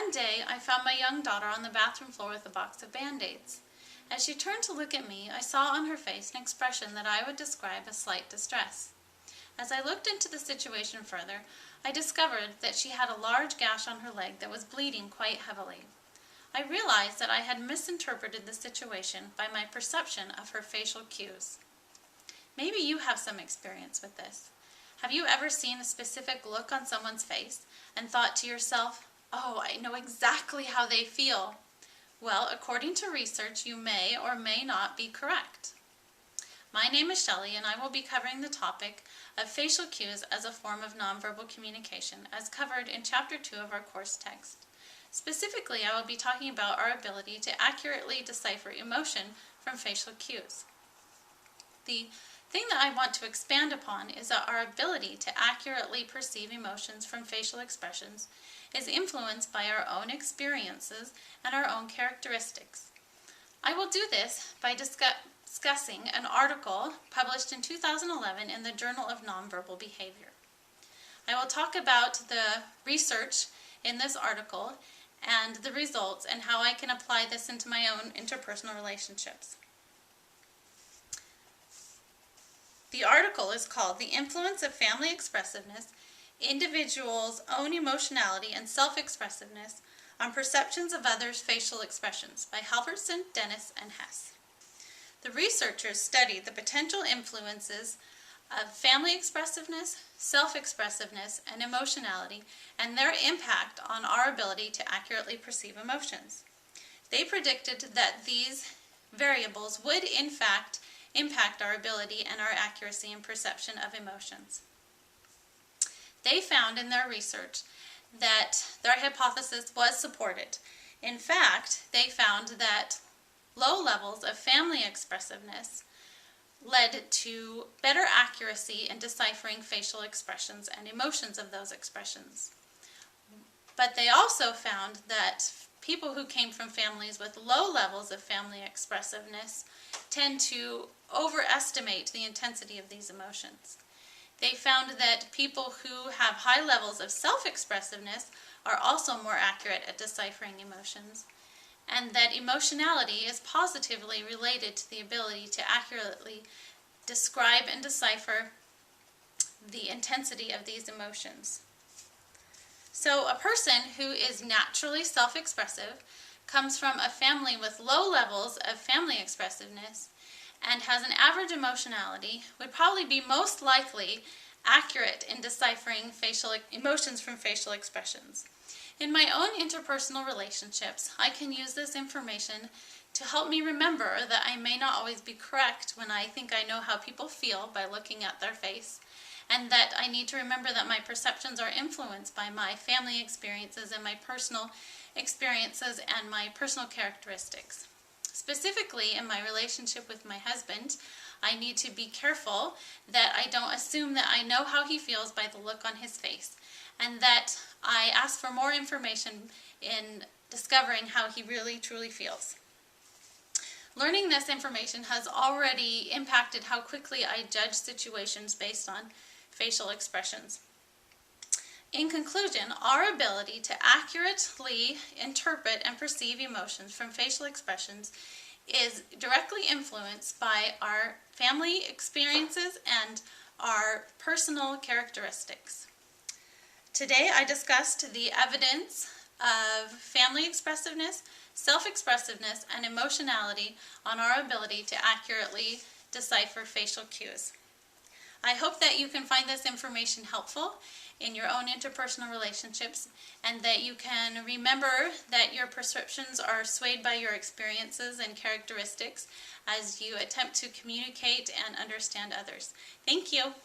One day, I found my young daughter on the bathroom floor with a box of Band-Aids. As she turned to look at me, I saw on her face an expression that I would describe as slight distress. As I looked into the situation further, I discovered that she had a large gash on her leg that was bleeding quite heavily. I realized that I had misinterpreted the situation by my perception of her facial cues. Maybe you have some experience with this. Have you ever seen a specific look on someone's face and thought to yourself, "Oh, I know exactly how they feel"? Well, according to research, you may or may not be correct. My name is Shelly, and I will be covering the topic of facial cues as a form of nonverbal communication, as covered in Chapter 2 of our course text. Specifically, I will be talking about our ability to accurately decipher emotion from facial cues. The thing that I want to expand upon is that our ability to accurately perceive emotions from facial expressions is influenced by our own experiences and our own characteristics. I will do this by discussing an article published in 2011 in the Journal of Nonverbal Behavior. I will talk about the research in this article and the results and how I can apply this into my own interpersonal relationships. The article is called "The Influence of Family Expressiveness, Individuals' Own Emotionality and Self-Expressiveness on Perceptions of Others' Facial Expressions" by Halverson, Dennis, and Hess. The researchers studied the potential influences of family expressiveness, self-expressiveness, and emotionality, and their impact on our ability to accurately perceive emotions. They predicted that these variables would, in fact, impact our ability and our accuracy in perception of emotions. They found in their research that their hypothesis was supported. In fact, they found that low levels of family expressiveness led to better accuracy in deciphering facial expressions and emotions of those expressions. But they also found that people who came from families with low levels of family expressiveness tend to overestimate the intensity of these emotions. They found that people who have high levels of self-expressiveness are also more accurate at deciphering emotions, and that emotionality is positively related to the ability to accurately describe and decipher the intensity of these emotions. So a person who is naturally self-expressive comes from a family with low levels of family expressiveness and has an average emotionality would probably be most likely accurate in deciphering emotions from facial expressions. In my own interpersonal relationships, I can use this information to help me remember that I may not always be correct when I think I know how people feel by looking at their face, and that I need to remember that my perceptions are influenced by my family experiences and my personal experiences and my personal characteristics. Specifically, in my relationship with my husband, I need to be careful that I don't assume that I know how he feels by the look on his face, and that I ask for more information in discovering how he really truly feels. Learning this information has already impacted how quickly I judge situations based on facial expressions. In conclusion, our ability to accurately interpret and perceive emotions from facial expressions is directly influenced by our family experiences and our personal characteristics. Today I discussed the evidence of family expressiveness, self-expressiveness, and emotionality on our ability to accurately decipher facial cues. I hope that you can find this information helpful in your own interpersonal relationships, and that you can remember that your perceptions are swayed by your experiences and characteristics as you attempt to communicate and understand others. Thank you.